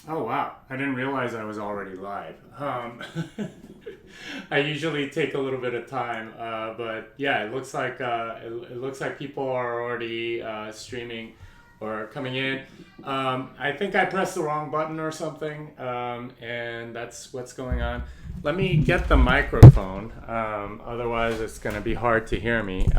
Oh wow! I didn't realize I was already live. I usually take a little bit of time, but yeah, it looks like people are already streaming or coming in. I think I pressed the wrong button or something, and that's what's going on. Let me get the microphone. Otherwise, it's going to be hard to hear me.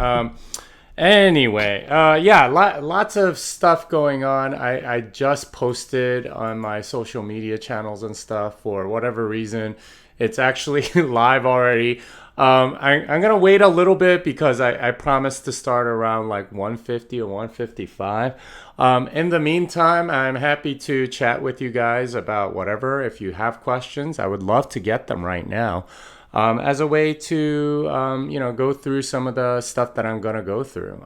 Anyway, yeah, lots of stuff going on. I just posted on my social media channels and stuff for whatever reason. It's actually live already. I'm gonna wait a little bit because I promised to start around like 150 or 155. In the meantime, I'm happy to chat with you guys about whatever. If you have questions, I would love to get them right now as a way to go through some of the stuff that I'm gonna go through.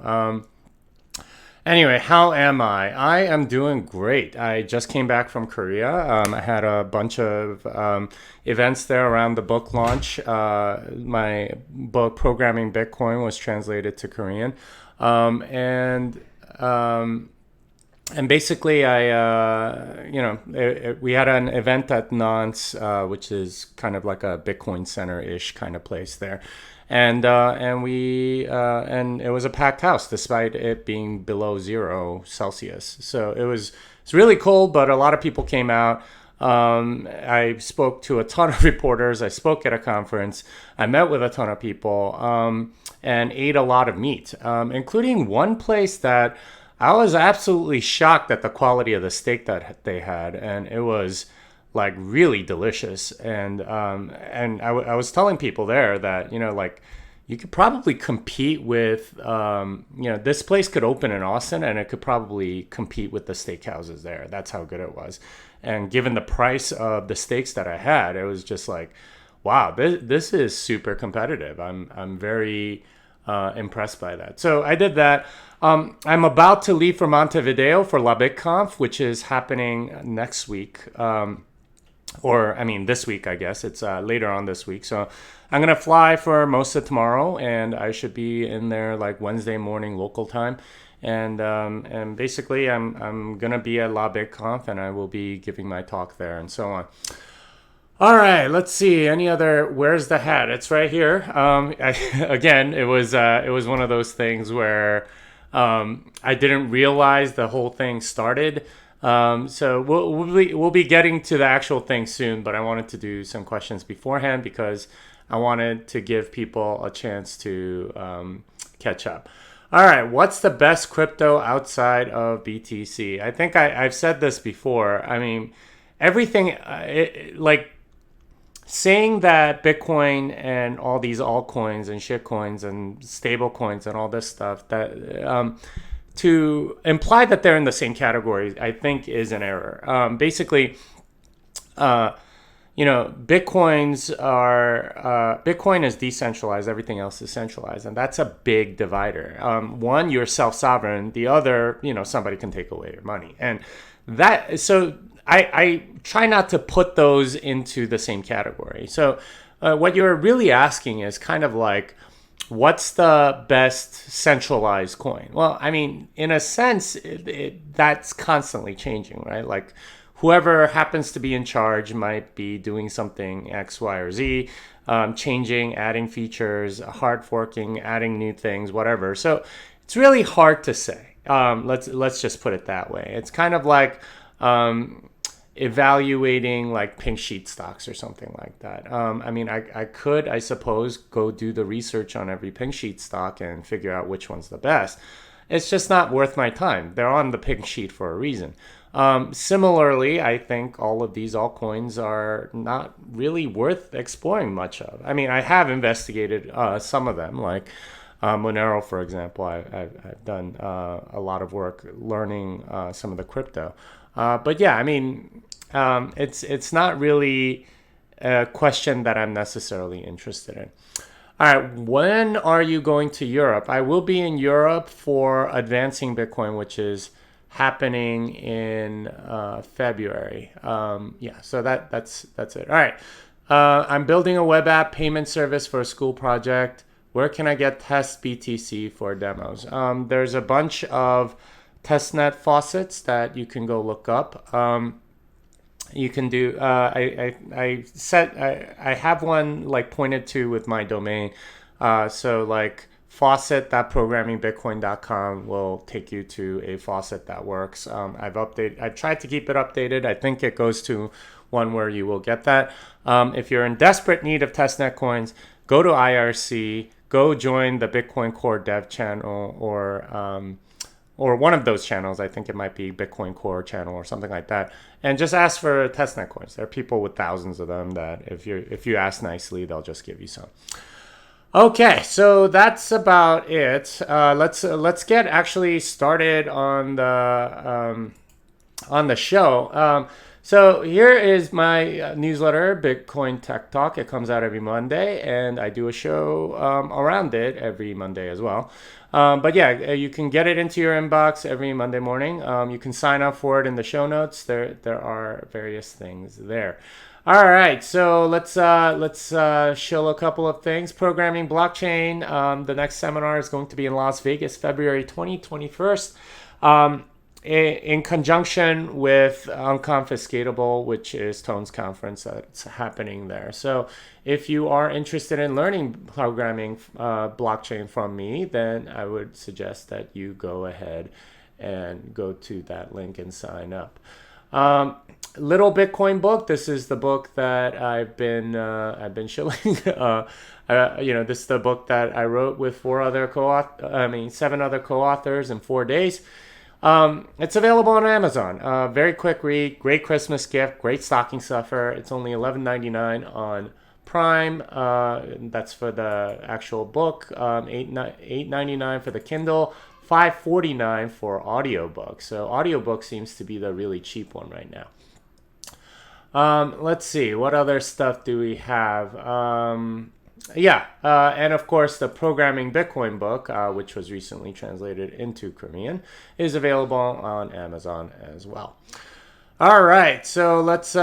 Anyway, how am I? I am doing great. I just came back from Korea. I had a bunch of events there around the book launch. My book, Programming Bitcoin, was translated to Korean. And basically we had an event at Nantes, which is kind of like a Bitcoin center-ish kind of place there, and it was a packed house despite it being below 0 Celsius. So it's really cold, but a lot of people came out. I spoke to a ton of reporters. I spoke at a conference. I met with a ton of people, and ate a lot of meat, including one place that I was absolutely shocked at the quality of the steak that they had, and it was like really delicious. And I was telling people there that like you could probably compete with this place could open in Austin, and it could probably compete with the steakhouses there. That's how good it was. And given the price of the steaks that I had, it was just like, wow, this is super competitive. I'm very impressed by that. So I did that. I'm about to leave for Montevideo for La BitConf, which is happening next week. Or, I mean, this week, I guess. It's later on this week. So I'm going to fly for most of tomorrow, and I should be in there like Wednesday morning local time. And basically, I'm going to be at La BitConf, and I will be giving my talk there and so on. All right, let's see. Any other? Where's the hat? It's right here. Again, it was one of those things where I didn't realize the whole thing started. So we'll be getting to the actual thing soon, but I wanted to do some questions beforehand because I wanted to give people a chance to catch up. All right, what's the best crypto outside of BTC? I think I've said this before. I mean, everything like saying that Bitcoin and all these altcoins and shitcoins and stable coins and all this stuff that to imply that they're in the same category, I think is an error. Basically, uh, Bitcoin is decentralized. Everything else is centralized, and that's a big divider. One, you're self-sovereign. The other, somebody can take away your money, and that. So I try not to put those into the same category. So what you're really asking is kind of like, what's the best centralized coin? Well, I mean, in a sense, that's constantly changing, right? Like whoever happens to be in charge might be doing something X, Y, or Z, changing, adding features, hard forking, adding new things, whatever. So it's really hard to say. Let's just put it that way. It's kind of like evaluating like pink sheet stocks or something like that. I mean, I could, I suppose, go do the research on every pink sheet stock and figure out which one's the best. It's just not worth my time. They're on the pink sheet for a reason. Similarly, I think all of these altcoins are not really worth exploring much of. I mean, I have investigated some of them, like Monero, for example. I've done a lot of work learning some of the crypto. But yeah, I mean, it's not really a question that I'm necessarily interested in. All right, when are you going to Europe? I will be in Europe for Advancing Bitcoin, which is happening in February. Yeah, so that's it. All right, I'm building a web app payment service for a school project. Where can I get test BTC for demos? There's a bunch of testnet faucets that you can go look up. you can do. I have one like pointed to with my domain. So like faucet.programmingbitcoin.com will take you to a faucet that works. I've tried to keep it updated. I think it goes to one where you will get that. If you're in desperate need of testnet coins, go to IRC, go join the Bitcoin Core Dev channel, or one of those channels. I think it might be Bitcoin Core channel or something like that, and just ask for testnet coins. There are people with thousands of them that if you ask nicely, they'll just give you some. Okay, so that's about it. Let's get actually started on the show. So here is my newsletter, Bitcoin Tech Talk. It comes out every Monday, and I do a show around it every Monday as well. But yeah, you can get it into your inbox every Monday morning. You can sign up for it in the show notes. There are various things there. All right, so let's show a couple of things. Programming blockchain. The next seminar is going to be in Las Vegas, February 2021. In conjunction with Unconfiscatable, which is Tone's conference that's happening there. So if you are interested in learning programming blockchain from me, then I would suggest that you go ahead and go to that link and sign up. Little Bitcoin book. This is the book that I've been shilling. This is the book that I wrote with 7 other co-authors in 4 days. It's available on Amazon. Very quick read, great Christmas gift, great stocking stuffer. It's only $11.99 on Prime. That's for the actual book. $8.99 for the Kindle. $5.49 for audiobook. So audiobook seems to be the really cheap one right now. Let's see, what other stuff do we have? And of course the Programming Bitcoin book, which was recently translated into Korean, is available on Amazon as well. All right, so let's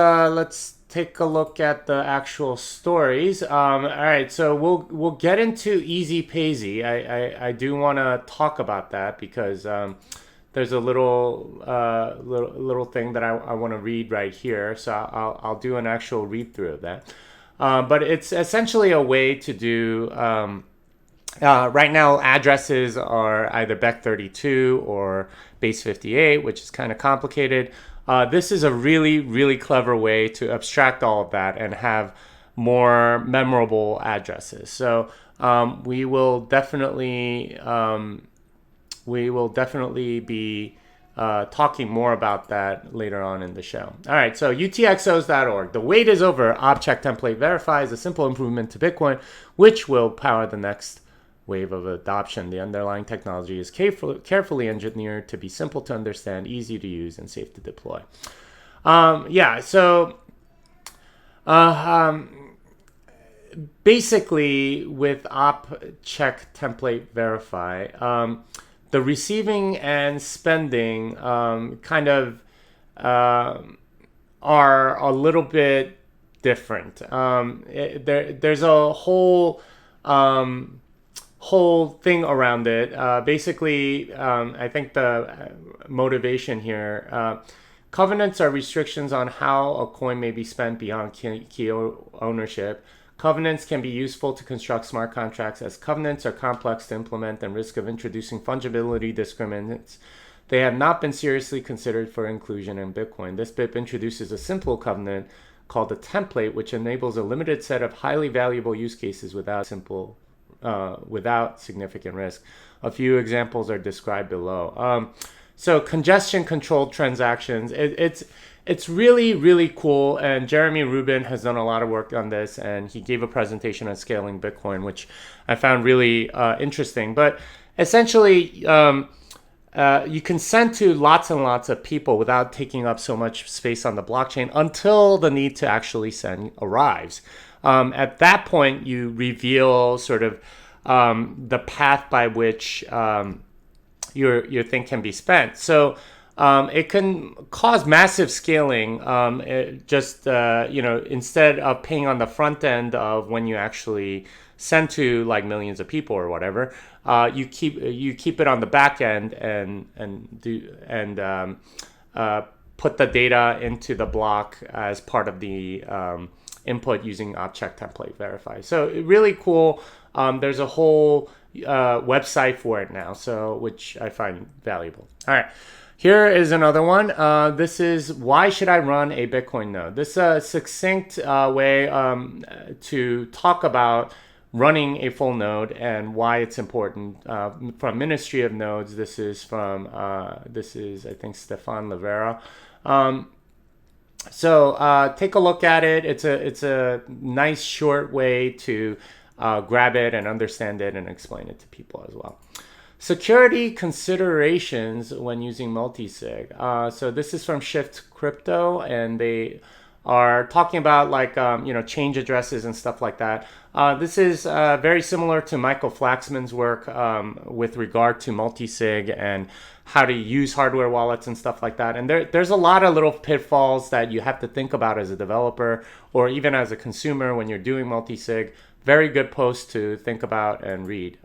take a look at the actual stories. All right, so we'll get into EasyPaysy. I do want to talk about that because there's a little thing that I want to read right here. So I'll do an actual read through of that. But it's essentially a way to do. Right now, addresses are either Bech32 or Base58, which is kind of complicated. This is a really, really clever way to abstract all of that and have more memorable addresses. So we will definitely be talking more about that later on in the show. All right, so utxos.org. The wait is over. Object Template Verify is a simple improvement to Bitcoin, which will power the next wave of adoption. The underlying technology is carefully engineered to be simple to understand, easy to use, and safe to deploy. Basically, with Object Template Verify, the receiving and spending kind of are a little bit different. There's a whole thing around it. I think the motivation here, covenants are restrictions on how a coin may be spent beyond key ownership. Covenants can be useful to construct smart contracts, as covenants are complex to implement and risk of introducing fungibility discriminants. They have not been seriously considered for inclusion in Bitcoin. This BIP introduces a simple covenant called a template, which enables a limited set of highly valuable use cases without significant risk. A few examples are described below. So congestion controlled transactions. It's really, really cool. And Jeremy Rubin has done a lot of work on this, and he gave a presentation on scaling Bitcoin, which I found really interesting. But essentially, you can send to lots and lots of people without taking up so much space on the blockchain until the need to actually send arrives. At that point, you reveal sort of the path by which your thing can be spent. So it can cause massive scaling. Instead of paying on the front end of when you actually send to like millions of people or whatever, you keep it on the back end and put the data into the block as part of the input using object template verify. So really cool. There's a whole website for it now, so which I find valuable. All right. Here is another one. This is why should I run a Bitcoin node? This is a succinct way to talk about running a full node and why it's important. From Ministry of Nodes, this is I think Stefan Livera. So take a look at it. It's a nice short way to grab it and understand it and explain it to people as well. Security considerations when using multisig. So this is from Shift Crypto, and they are talking about like change addresses and stuff like that. This is very similar to Michael Flaxman's work with regard to multisig and how to use hardware wallets and stuff like that. And there's a lot of little pitfalls that you have to think about as a developer or even as a consumer when you're doing multisig. Very good post to think about and read.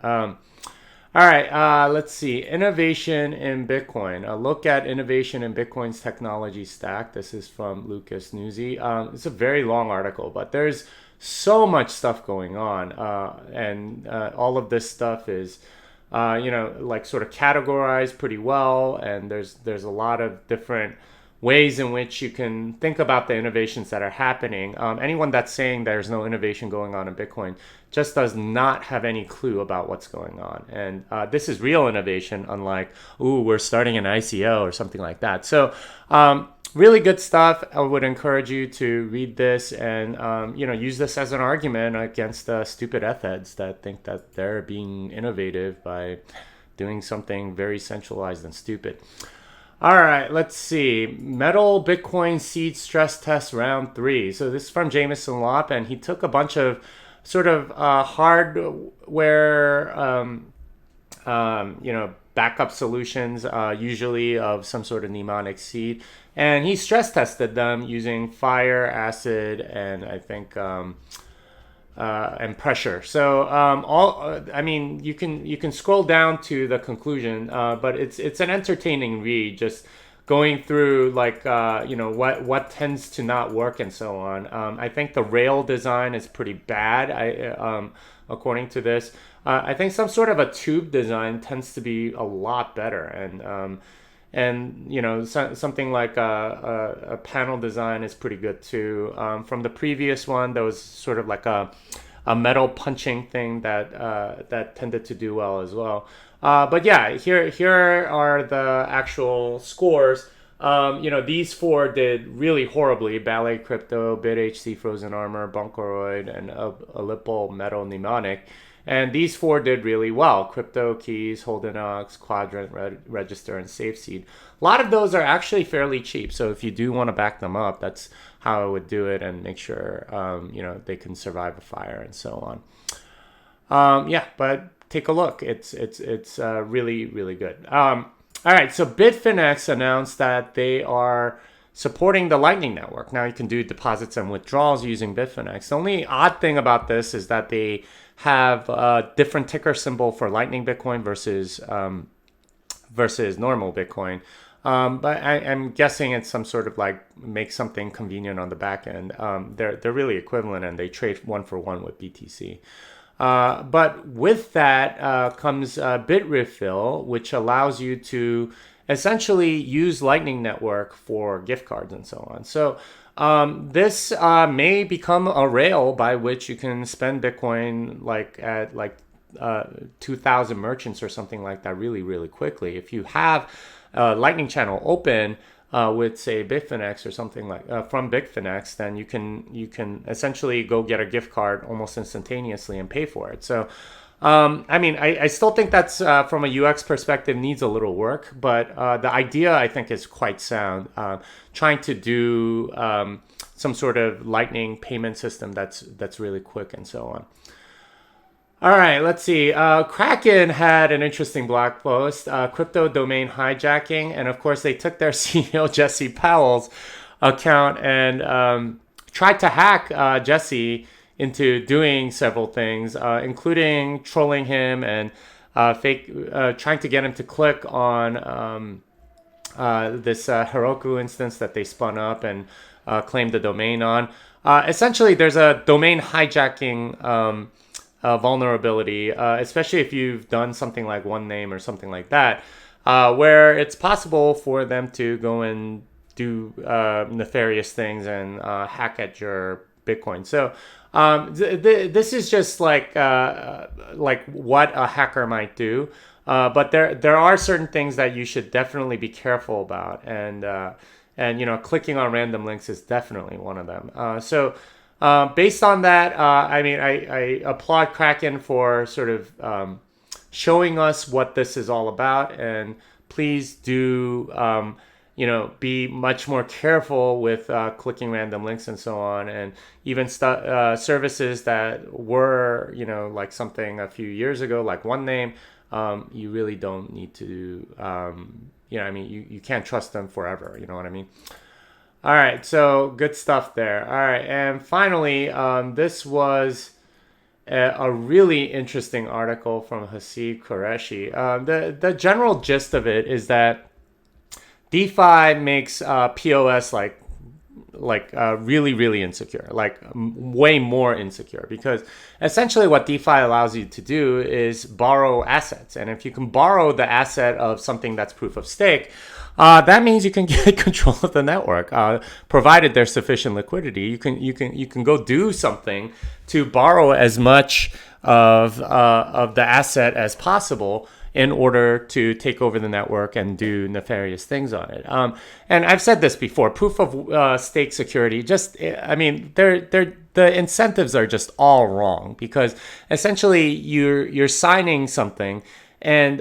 All right, let's see. Innovation in Bitcoin. A look at innovation in Bitcoin's technology stack. This is from Lucas Newsy. It's a very long article, but there's so much stuff going on. And all of this stuff is, like sort of categorized pretty well. And there's a lot of different ways in which you can think about the innovations that are happening. Anyone that's saying there's no innovation going on in Bitcoin just does not have any clue about what's going on. And this is real innovation, unlike, we're starting an ICO or something like that. So really good stuff. I would encourage you to read this and use this as an argument against the stupid ETH that think that they're being innovative by doing something very centralized and stupid. All right, let's see. Metal Bitcoin Seed Stress Test Round 3. So this is from Jameson Lopp, and he took a bunch of sort of hardware, backup solutions, usually of some sort of mnemonic seed, and he stress tested them using fire, acid, and I think and pressure. So you can scroll down to the conclusion, but it's an entertaining read, just going through like what tends to not work and so on. I think the rail design is pretty bad. According to this, I think some sort of a tube design tends to be a lot better, and something like a panel design is pretty good too. From the previous one, there was sort of like a metal punching thing that tended to do well as well. But yeah, here are the actual scores. These four did really horribly: Ballet Crypto, BitHC Frozen Armor, Bunkoroid, and Aleppo Metal Mnemonic. And these four did really well: Crypto Keys, Holdenox, Quadrant Register, and SafeSeed. A lot of those are actually fairly cheap. So if you do want to back them up, that's how I would do it and make sure, they can survive a fire and so on. But take a look. It's really, really good. All right. So Bitfinex announced that they are supporting the Lightning Network. Now you can do deposits and withdrawals using Bitfinex. The only odd thing about this is that they have a different ticker symbol for Lightning Bitcoin versus normal Bitcoin. But I'm guessing it's some sort of like make something convenient on the back end. They're really equivalent, and they trade 1-for-1 with BTC. But with that comes Bitrefill, which allows you to essentially use Lightning Network for gift cards and so on. So this may become a rail by which you can spend Bitcoin at 2,000 merchants or something like that really, really quickly. If you have a Lightning channel open with, say, Bitfinex or something like from Bitfinex, then you can essentially go get a gift card almost instantaneously and pay for it. So I still think that's from a UX perspective needs a little work, but the idea I think is quite sound. Trying to do some sort of Lightning payment system that's really quick and so on. All right, let's see. Kraken had an interesting blog post, crypto domain hijacking, and of course they took their CEO Jesse Powell's account and tried to hack Jesse into doing several things, including trolling him and trying to get him to click on this Heroku instance that they spun up and claimed the domain on. Essentially, there's a domain hijacking vulnerability, especially if you've done something like one name or something like that, where it's possible for them to go and do nefarious things and hack at your Bitcoin. So this is just like what a hacker might do. But there are certain things that you should definitely be careful about, and clicking on random links is definitely one of them. Based on that, I applaud Kraken for sort of showing us what this is all about, and please do be much more careful with clicking random links and so on, and even services that were like something a few years ago, like OneName. You really don't need to, you can't trust them forever. You know what I mean? All right. So good stuff there. All right. And finally, this was a really interesting article from Haseeb Qureshi. The general gist of it is that DeFi makes POS really, really insecure, like way more insecure, because essentially what DeFi allows you to do is borrow assets. And if you can borrow the asset of something that's proof of stake, that means you can get control of the network, provided there's sufficient liquidity. You can go do something to borrow as much of the asset as possible in order to take over the network and do nefarious things on it. And I've said this before, proof of stake security, the incentives are just all wrong, because essentially you're signing something, and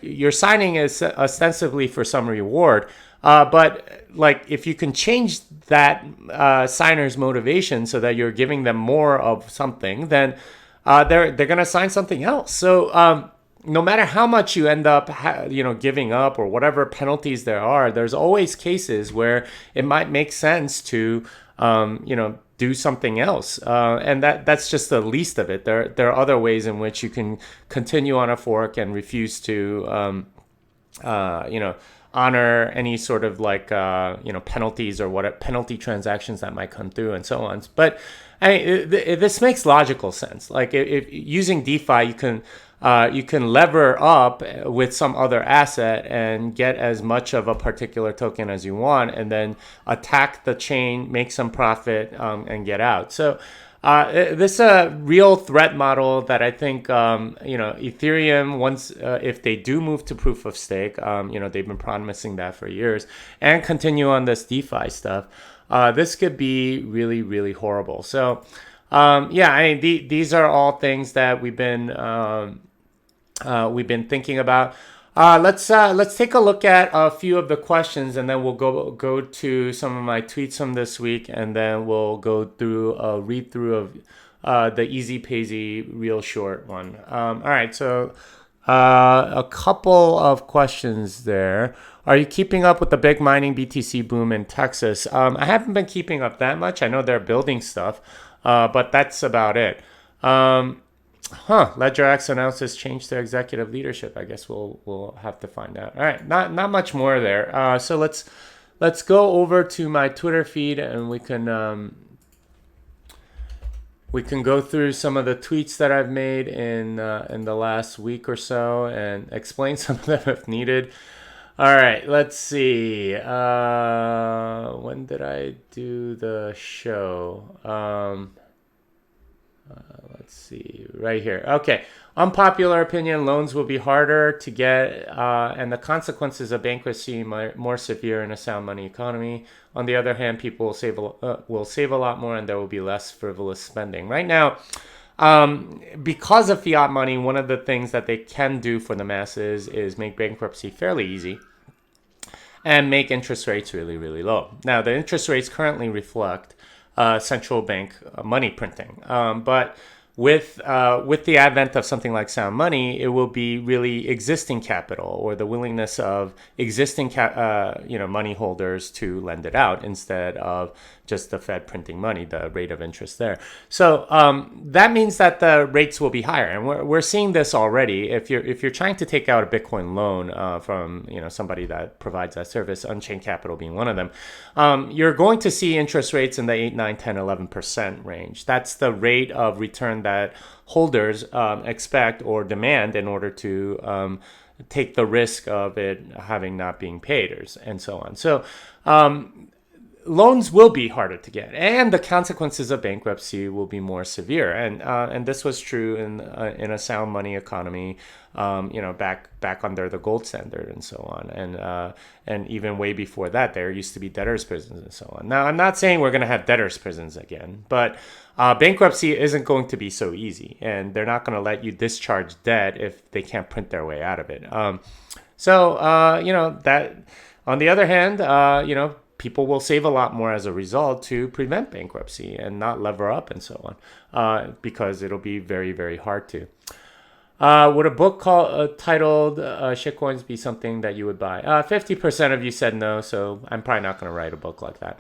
you're signing is ostensibly for some reward. But like if you can change that signer's motivation so that you're giving them more of something, then they're going to sign something else. So no matter how much you end up, giving up or whatever penalties there are, there's always cases where it might make sense to, do something else. And that's just the least of it. There are other ways in which you can continue on a fork and refuse to, honor any sort of penalties or what penalty transactions that might come through and so on. But this makes logical sense. Like if using DeFi, you can lever up with some other asset and get as much of a particular token as you want, and then attack the chain, make some profit, and get out. So this is a real threat model that I think, Ethereum, once if they do move to proof of stake, they've been promising that for years, and continue on this DeFi stuff, this could be really, really horrible. So these are all things that we've been thinking about. Let's take a look at a few of the questions, and then we'll go to some of my tweets from this week, and then we'll go through a read through of the EasyPaysy real short one. All right, so a couple of questions there. Are you keeping up with the big mining BTC boom in Texas? I haven't been keeping up that much. I know they're building stuff, but that's about it. LedgerX announces change to executive leadership. I guess we'll have to find out. All right, not much more there. So let's go over to my Twitter feed, and we can go through some of the tweets that I've made in the last week or so and explain some of them if needed. All right, let's see. When did I do the show? Let's see, right here. Okay. Unpopular opinion, loans will be harder to get, and the consequences of bankruptcy more severe in a sound money economy. On the other hand, people will save a lot more, and there will be less frivolous spending. Right now, because of fiat money, one of the things that they can do for the masses is make bankruptcy fairly easy and make interest rates really, really low. Now, the interest rates currently reflect central bank money printing, but with the advent of something like sound money, it will be really existing capital, or the willingness of existing money holders to lend it out, instead of just the Fed printing money, the rate of interest there. So that means that the rates will be higher, and we're seeing this already. If you're trying to take out a Bitcoin loan from somebody that provides that service, Unchained Capital being one of them, you're going to see interest rates in the 8, 9, 10, 11% range. That's the rate of return that holders expect or demand in order to take the risk of it having not being paid and so on. So loans will be harder to get, and the consequences of bankruptcy will be more severe. And this was true in a sound money economy, back under the gold standard and so on, and even way before that, there used to be debtors' prisons and so on. Now, I'm not saying we're going to have debtors' prisons again, but bankruptcy isn't going to be so easy, and they're not going to let you discharge debt if they can't print their way out of it. That on the other hand, people will save a lot more as a result to prevent bankruptcy and not lever up and so on, because it'll be very, very hard to. Would a book titled Shitcoins be something that you would buy? 50% of you said no, so I'm probably not going to write a book like that.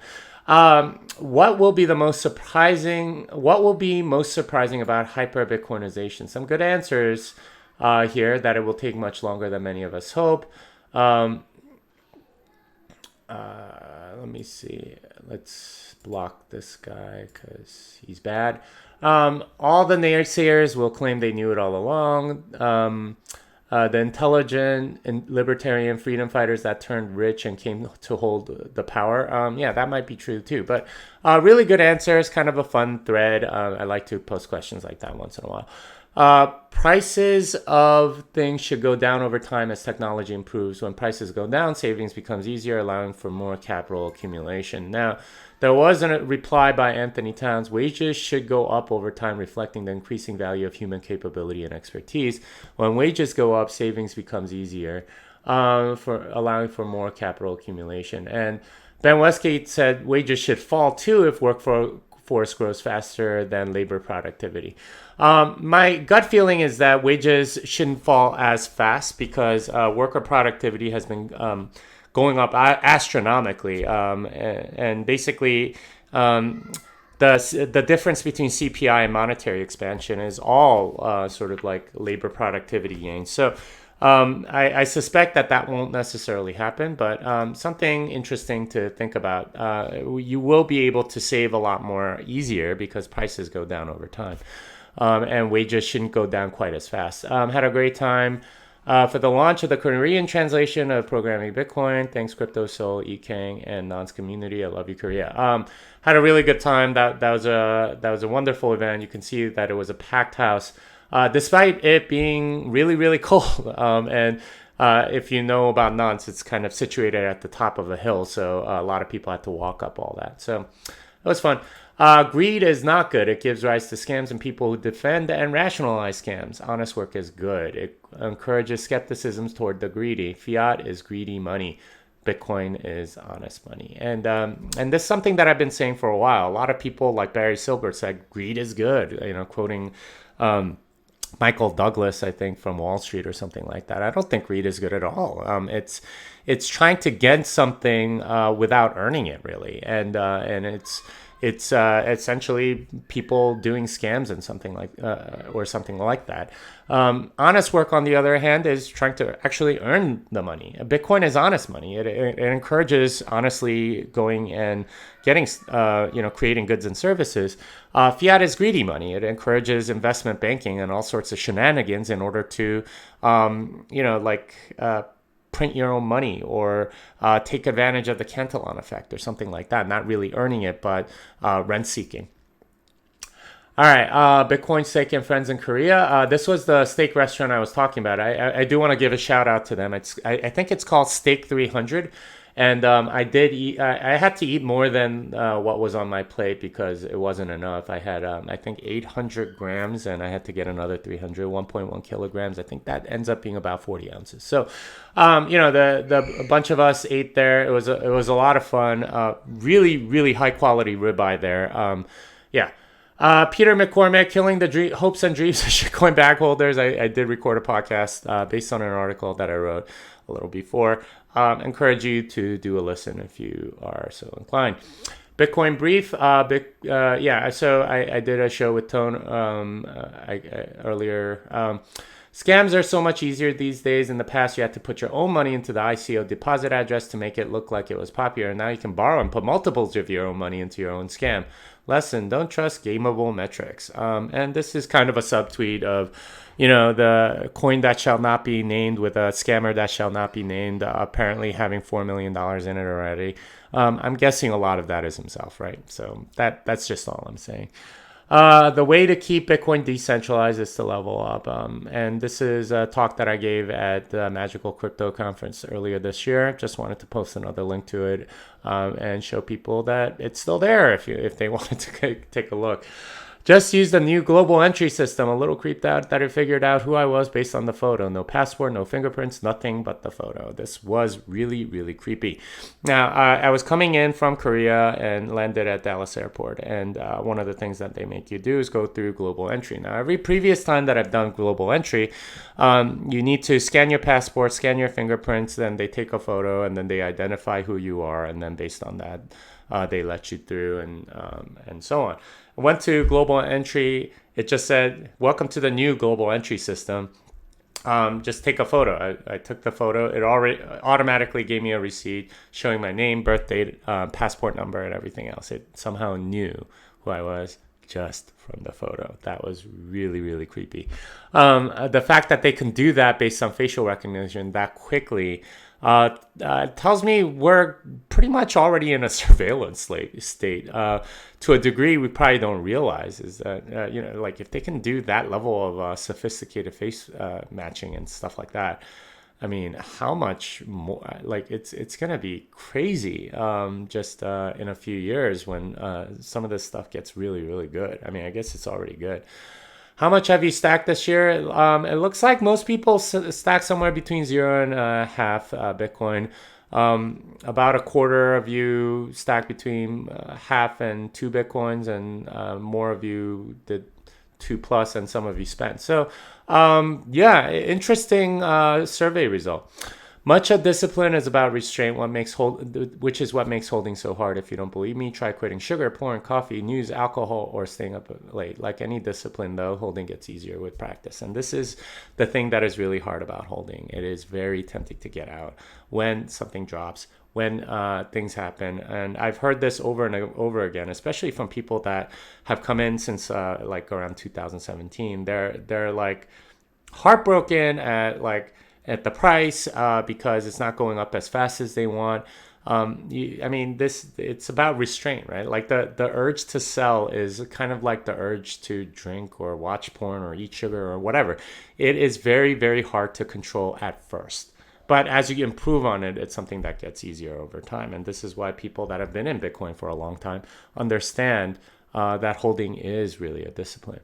What will be most surprising about hyper Bitcoinization? Some good answers here, that it will take much longer than many of us hope. Let me see. Let's block this guy because he's bad. All the naysayers will claim they knew it all along. The intelligent and libertarian freedom fighters that turned rich and came to hold the power. That might be true too. But really good answers, kind of a fun thread. I like to post questions like that once in a while. Prices of things should go down over time as technology improves. When prices go down, savings becomes easier, allowing for more capital accumulation. Now, there was a reply by Anthony Towns. Wages should go up over time, reflecting the increasing value of human capability and expertise. When wages go up, savings becomes easier, for allowing for more capital accumulation. And Ben Westgate said wages should fall too if workforce grows faster than labor productivity. My gut feeling is that wages shouldn't fall as fast because worker productivity has been going up astronomically, and basically the difference between CPI and monetary expansion is all sort of like labor productivity gains. So I suspect that won't necessarily happen, but something interesting to think about. You will be able to save a lot more easier because prices go down over time, and wages shouldn't go down quite as fast. Had a great time for the launch of the Korean translation of Programming Bitcoin. Thanks, Crypto Soul, Ekang, and Non's community. I love you, Korea. Had a really good time. That was a wonderful event. You can see that it was a packed house. Despite it being really, really cold. And if you know about Nance, it's kind of situated at the top of a hill, so a lot of people had to walk up all that. So it was fun. Greed is not good. It gives rise to scams and people who defend and rationalize scams. Honest work is good. It encourages skepticisms toward the greedy. Fiat is greedy money. Bitcoin is honest money. And this is something that I've been saying for a while. A lot of people like Barry Silbert said greed is good, quoting Michael Douglas, I think, from Wall Street or something like that. I don't think greed is good at all. It's trying to get something without earning it, really, and it's essentially people doing scams and something like that. Honest work, on the other hand, is trying to actually earn the money. Bitcoin is honest money. It encourages honestly going and getting, creating goods and services. Fiat is greedy money. It encourages investment banking and all sorts of shenanigans in order to, print your own money or take advantage of the Cantillon effect or something like that. Not really earning it, but rent seeking. All right, Bitcoin Steak and Friends in Korea. This was the steak restaurant I was talking about. I do want to give a shout out to them. I think it's called Steak 300. And I did eat. I had to eat more than what was on my plate because it wasn't enough. I had, I think, 800 grams, and I had to get another 300, 1.1 kilograms. I think that ends up being about 40 ounces. So, a bunch of us ate there. It was a lot of fun. Really, really high quality ribeye there. Peter McCormick, Killing the Hopes and Dreams of Shitcoin Bag Holders. I did record a podcast based on an article that I wrote a little before. Encourage you to do a listen if you are so inclined. Bitcoin brief. Yeah. So I did a show with Tone earlier. Scams are so much easier these days. In the past, you had to put your own money into the ICO deposit address to make it look like it was popular. Now you can borrow and put multiples of your own money into your own scam. Lesson: don't trust gameable metrics. And this is kind of a subtweet of, the coin that shall not be named with a scammer that shall not be named, apparently having $4 million in it already. I'm guessing a lot of that is himself, right? So that's just all I'm saying. The way to keep Bitcoin decentralized is to level up. And this is a talk that I gave at the Magical Crypto Conference earlier this year. Just wanted to post another link to it and show people that it's still there if they wanted to take a look. Just used a new global entry system. A little creeped out that it figured out who I was based on the photo. No passport, no fingerprints, nothing but the photo. This was really, really creepy. Now, I was coming in from Korea and landed at Dallas Airport. And one of the things that they make you do is go through global entry. Now, every previous time that I've done global entry, you need to scan your passport, scan your fingerprints, then they take a photo, and then they identify who you are. And then based on that, they let you through and so on. I went to global entry. It just said, welcome to the new global entry system. Just take a photo. I took the photo. It already automatically gave me a receipt showing my name, birth date, passport number, and everything else. It somehow knew who I was just from the photo. That was really, really creepy. The fact that they can do that based on facial recognition that quickly tells me we're pretty much already in a surveillance state. To a degree we probably don't realize is that, like if they can do that level of sophisticated face matching and stuff like that, I mean, how much more, like it's going to be crazy just in a few years when some of this stuff gets really, really good. I mean, I guess it's already good. How much have you stacked this year? It looks like most people stack somewhere between 0 and half Bitcoin. About a quarter of you stack between half and 2 Bitcoins, and more of you did 2+, and some of you spent. So, interesting survey result. Much of discipline is about restraint, which is what makes holding so hard. If you don't believe me, try quitting sugar, porn, coffee, news, alcohol, or staying up late. Like any discipline, though, holding gets easier with practice. And this is the thing that is really hard about holding. It is very tempting to get out when something drops, when things happen. And I've heard this over and over again, especially from people that have come in since like around 2017. They're like heartbroken at the price because it's not going up as fast as they want. It's about restraint, right? Like the urge to sell is kind of like the urge to drink or watch porn or eat sugar or whatever. It is very, very hard to control at first. But as you improve on it, it's something that gets easier over time. And this is why people that have been in Bitcoin for a long time understand that holding is really a discipline.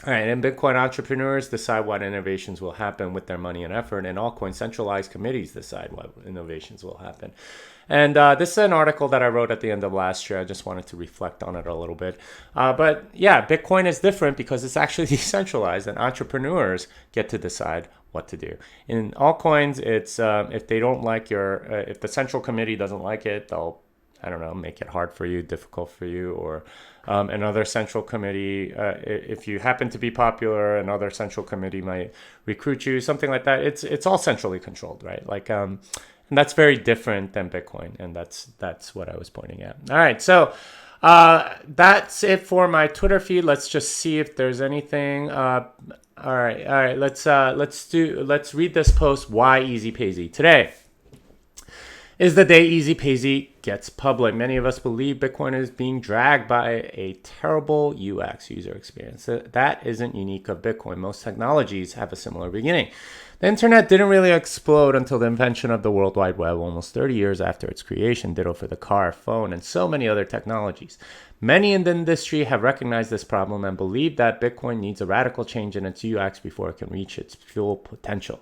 All right, and Bitcoin entrepreneurs decide what innovations will happen with their money and effort, and altcoin centralized committees decide what innovations will happen. And this is an article that I wrote at the end of last year. I just wanted to reflect on it a little bit. But yeah, Bitcoin is different because it's actually decentralized, and entrepreneurs get to decide what to do. In altcoins, it's if they don't like if the central committee doesn't like it, they'll, make it hard for you, difficult for you, or another central committee, if you happen to be popular, another central committee might recruit you, something like that. It's all centrally controlled, right? And that's very different than Bitcoin, and that's what I was pointing at. All right, so that's it for my Twitter feed. Let's just see if there's anything. All right. Let's read this post. Why EasyPaysy today is the day EasyPaysy gets public. Many of us believe Bitcoin is being dragged by a terrible UX, user experience. That isn't unique of Bitcoin. Most technologies have a similar beginning. The internet didn't really explode until the invention of the World Wide Web almost 30 years after its creation, ditto for the car, phone, and so many other technologies. Many in the industry have recognized this problem and believe that Bitcoin needs a radical change in its UX before it can reach its full potential.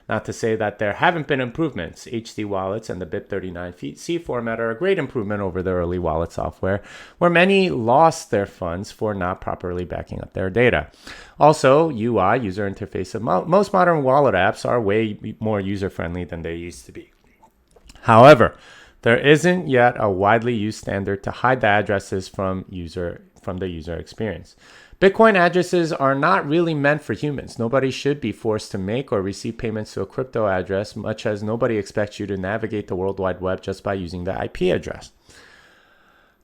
Not to say that there haven't been improvements. HD wallets and the BIP39C format are a great improvement over the early wallet software, where many lost their funds for not properly backing up their data. Also, UI, user interface, of most modern wallet apps are way more user-friendly than they used to be. However, There isn't yet a widely used standard to hide the addresses from the user experience. Bitcoin addresses are not really meant for humans. Nobody should be forced to make or receive payments to a crypto address, much as nobody expects you to navigate the World Wide Web just by using the IP address.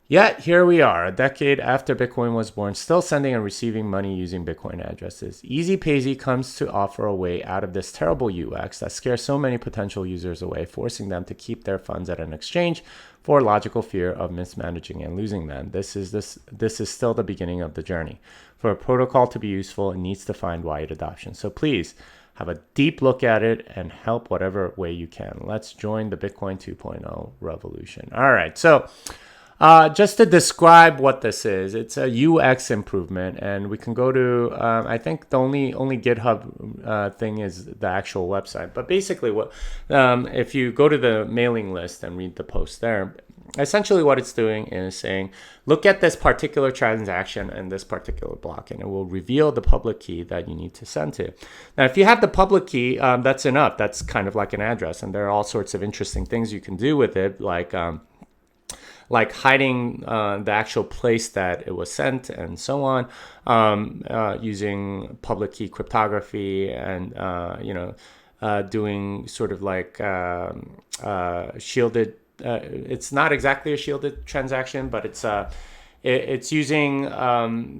Yet, here we are, a decade after Bitcoin was born, still sending and receiving money using Bitcoin addresses. EasyPaysy comes to offer a way out of this terrible UX that scares so many potential users away, forcing them to keep their funds at an exchange for logical fear of mismanaging and losing them. This is still the beginning of the journey. For a protocol to be useful, it needs to find wide adoption. So please, have a deep look at it and help whatever way you can. Let's join the Bitcoin 2.0 revolution. All right, so just to describe what this is, it's a UX improvement, and we can go to, I think the only GitHub thing is the actual website. But basically, what if you go to the mailing list and read the post there, essentially what it's doing is saying, look at this particular transaction and this particular block, and it will reveal the public key that you need to send to. Now, if you have the public key, that's enough. That's kind of like an address, and there are all sorts of interesting things you can do with it, like hiding the actual place that it was sent and so on, using public key cryptography and, doing sort of like shielded, it's not exactly a shielded transaction, but it's using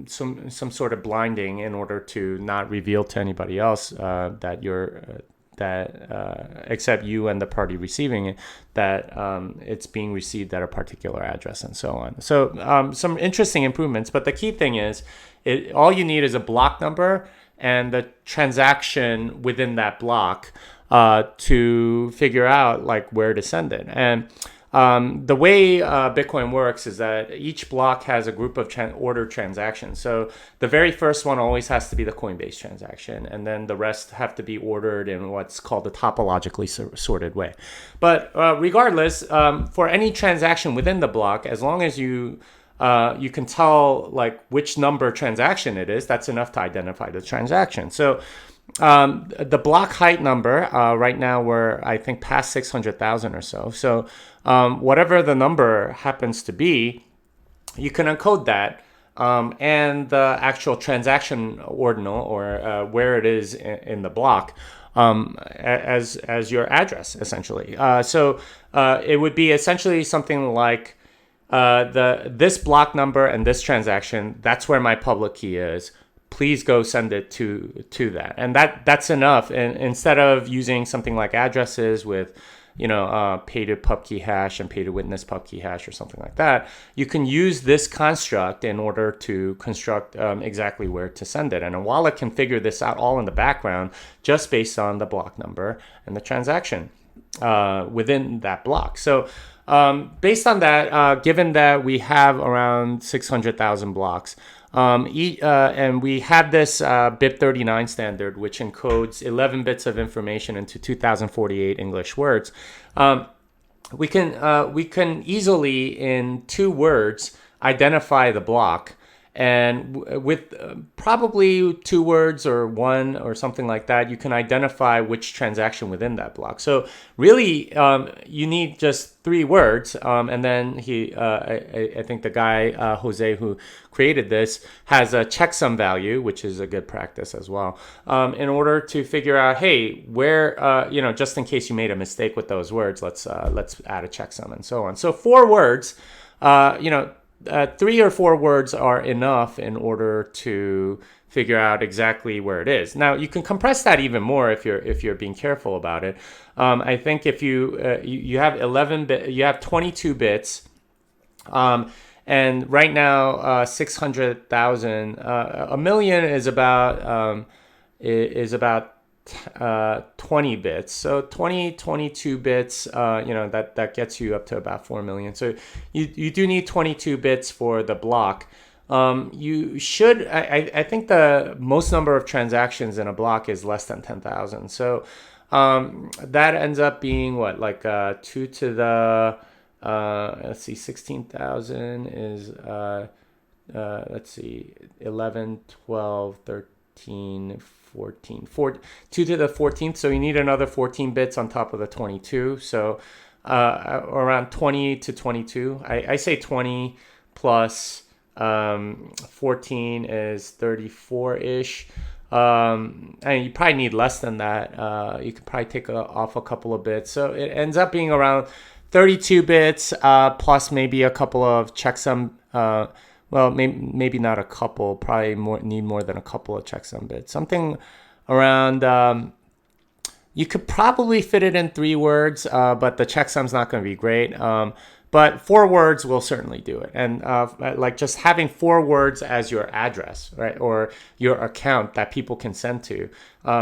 some sort of blinding in order to not reveal to anybody else that you're except you and the party receiving it, that it's being received at a particular address and so on. So some interesting improvements, but the key thing is all you need is a block number and the transaction within that block to figure out like where to send it. And the way Bitcoin works is that each block has a group of ordered transactions. So the very first one always has to be the Coinbase transaction, and then the rest have to be ordered in what's called the topologically sorted way. But regardless, for any transaction within the block, as long as you can tell like which number transaction it is, that's enough to identify the transaction. So the block height number, right now we're, I think, past 600,000 or so. So whatever the number happens to be, you can encode that and the actual transaction ordinal, or where it is in the block, as your address, essentially. So it would be essentially something like this block number and this transaction, that's where my public key is. Please go send it to that. And that's enough. And instead of using something like addresses with, pay to pub key hash and pay to witness pub key hash or something like that, you can use this construct in order to construct exactly where to send it. And a wallet can figure this out all in the background just based on the block number and the transaction within that block. So based on that, given that we have around 600,000 blocks, and we have this BIP39 standard, which encodes 11 bits of information into 2048 English words. We can easily, in 2 words, identify the block. And with probably 2 words or 1 or something like that, you can identify which transaction within that block. So really, you need just 3 words. And then I think the guy, Jose, who created this, has a checksum value, which is a good practice as well, in order to figure out, hey, where, just in case you made a mistake with those words, let's add a checksum and so on. So 4 words, 3 or 4 words are enough in order to figure out exactly where it is. Now you can compress that even more if you're being careful about it. I think if you have 22 bits, and right now 600,000, a million is about 20 bits. So 22 bits, that gets you up to about 4 million. So you do need 22 bits for the block. You should, I think the most number of transactions in a block is less than 10,000. So that ends up being what, like 2 to the, 16,000 is, 11, 12, 13, 14, 2 to the 14th. So you need another 14 bits on top of the 22. So around 20 to 22. I say 20 plus 14 is 34-ish. And you probably need less than that. You could probably take off a couple of bits. So it ends up being around 32 bits plus maybe a couple of checksum. Well, maybe not a couple. Probably need more than a couple of checksum bits. Something around. You could probably fit it in 3 words, but the checksum's not going to be great. But 4 words will certainly do it. And like just having 4 words as your address, right, or your account that people can send to,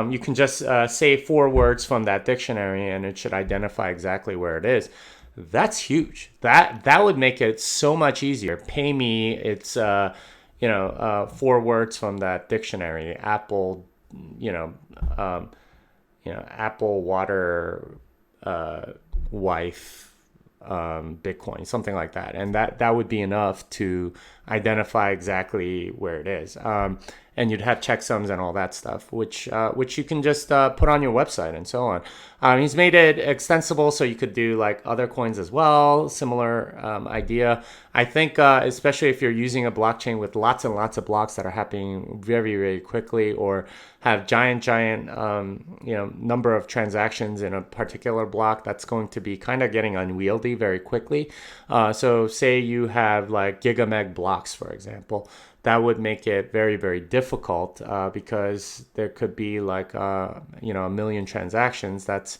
you can just say 4 words from that dictionary, and it should identify exactly where it is. That's huge. That would make it so much easier. Pay me. It's 4 words from that dictionary. Apple, Apple water wife Bitcoin, something like that, and that would be enough to identify exactly where it is. And you'd have checksums and all that stuff, which you can just put on your website and so on. He's made it extensible, so you could do like other coins as well. Similar idea. I think especially if you're using a blockchain with lots and lots of blocks that are happening very, very quickly, or have giant number of transactions in a particular block, that's going to be kind of getting unwieldy very quickly. So say you have like gigameg blocks, for example. That would make it very, very difficult because there could be like, a million transactions. That's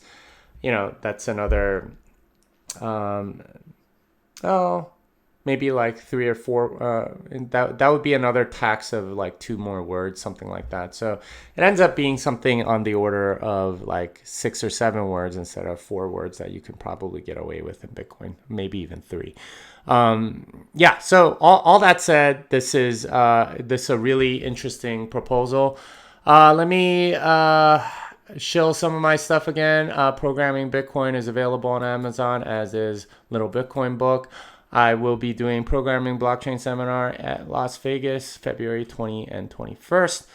another, maybe like 3 or 4. That would be another tax of like 2 more words, something like that. So it ends up being something on the order of like 6 or 7 words instead of 4 words that you can probably get away with in Bitcoin, maybe even 3. So all that said, this is a really interesting proposal. Let me shill some of my stuff again. Programming Bitcoin is available on Amazon, as is Little Bitcoin Book. I will be doing Programming Blockchain Seminar at Las Vegas, February 20 and 21st.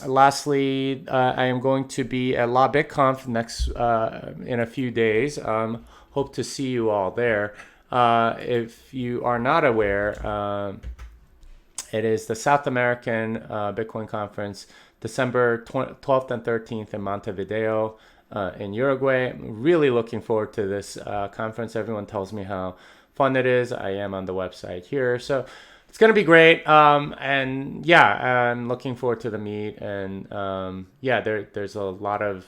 Lastly, I am going to be at La BitConf next in a few days. Hope to see you all there. If you are not aware, it is the South American Bitcoin Conference, December 12th and 13th in Montevideo in Uruguay. I'm really looking forward to this conference. Everyone tells me how fun it is. I am on the website here. So it's going to be great. And I'm looking forward to the meet. And there's a lot of,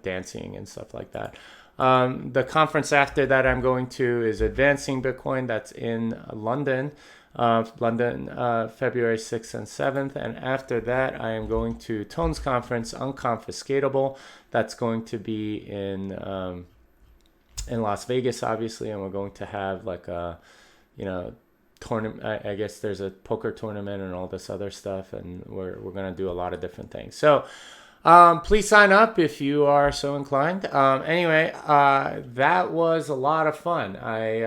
dancing and stuff like that. The conference after that I'm going to is Advancing Bitcoin. That's in London, February 6th and 7th. And after that, I am going to Tone's conference, Unconfiscatable. That's going to be in Las Vegas, obviously. And we're going to have like a, tournament. I guess there's a poker tournament and all this other stuff. And we're going to do a lot of different things. So please sign up if you are so inclined. Anyway, that was a lot of fun. I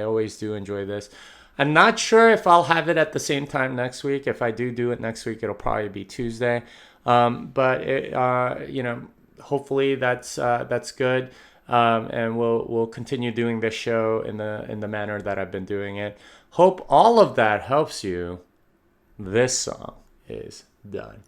always do enjoy this. I'm not sure if I'll have it at the same time next week. If I do it next week, it'll probably be Tuesday. Hopefully that's good. And we'll continue doing this show in the manner that I've been doing it. Hope all of that helps you. This song is done.